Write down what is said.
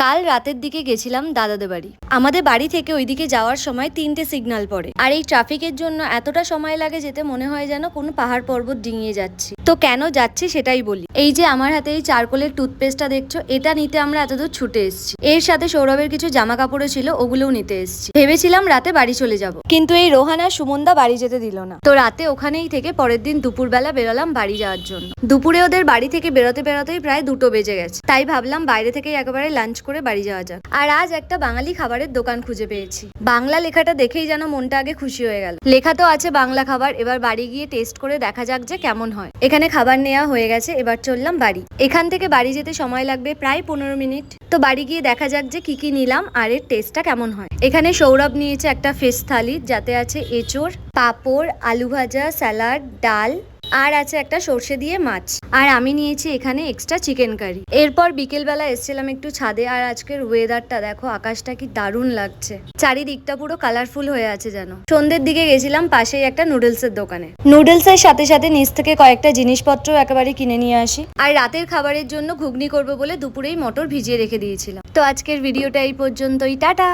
কাল রাতের দিকে গেছিলাম দাদাদের বাড়ি। আমাদের বাড়ি থেকে ওইদিকে যাওয়ার সময় 3টে সিগন্যাল পড়ে, আর এই ট্রাফিকের জন্য এতটা সময় লাগে যেতে মনে হয় যেন কোনো পাহাড় পর্বত ডিঙিয়ে যাচ্ছি। তো কেন যাচ্ছি সেটাই বলি। এই যে আমার হাতে এই চারকোলের টুথপেস্টটা দেখছো, এটা নিতে আমরা এতদূর ছুটে এসেছি। এর সাথে সৌরভের কিছু জামা কাপড়ও ছিল, ওগুলোও নিতে এসেছি। ভেবেছিলাম রাতে বাড়ি চলে যাব, কিন্তু এই রোহানা সুমনদা বাড়ি যেতে দিল না। তো রাতে ওখানেই থেকে পরের দিন দুপুরবেলা বেরোলাম বাড়ি যাওয়ার জন্য। দুপুরে ওদের বাড়ি থেকে বেরোতে বেরোতেই প্রায় 2টো বেজে গেছে। তাই ভাবলাম বাইরে থেকে একেবারে লাঞ্চ করে বাড়ি যাওয়া যাক। আর আজ একটা বাঙালি খাবারের দোকান খুঁজে পেয়েছি। বাংলা লেখাটা দেখেই যেন মনটা আগে খুশি হয়ে গেল। লেখা তো আছে বাংলা খাবার, এবার বাড়ি গিয়ে টেস্ট করে দেখা যাক যে কেমন হয়। এখানে খাবার নেওয়া হয়ে গেছে, এবার চললাম বাড়ি। এখান থেকে বাড়ি যেতে সময় লাগবে প্রায় 15 মিনিট। তো বাড়ি গিয়ে দেখা যাক যে কি নিলাম আর এর টেস্টটা কেমন হয়। এখানে সৌরভ নিয়েছে একটা ফিশ থালি, যাতে আছে এঁচোড়, পাঁপড়, আলু ভাজা, স্যালাড, ডাল, আর আছে একটা সর্ষে দিয়ে মাছ। আর আমি নিয়েছি এখানে এক্সট্রা চিকেন কারি। এরপর বিকেলবেলা এসেছিলাম একটু ছাদে, আর আজকের ওয়েদারটা দেখো, আকাশটা কি দারুণ লাগছে। চারিদিকটা পুরো কালারফুল হয়ে আছে যেন। সন্ধ্যের দিকে গেছিলাম পাশেই একটা নুডলসের দোকানে। নুডলসের সাথে সাথে নিচ থেকে কয়েকটা জিনিসপত্র একেবারে কিনে নিয়ে আসি। আর রাতের খাবারের জন্য ঘুগনি করবো বলে দুপুরেই মটর ভিজিয়ে রেখে দিয়েছিলাম। তো আজকের ভিডিওটা এই পর্যন্তই, টাটা।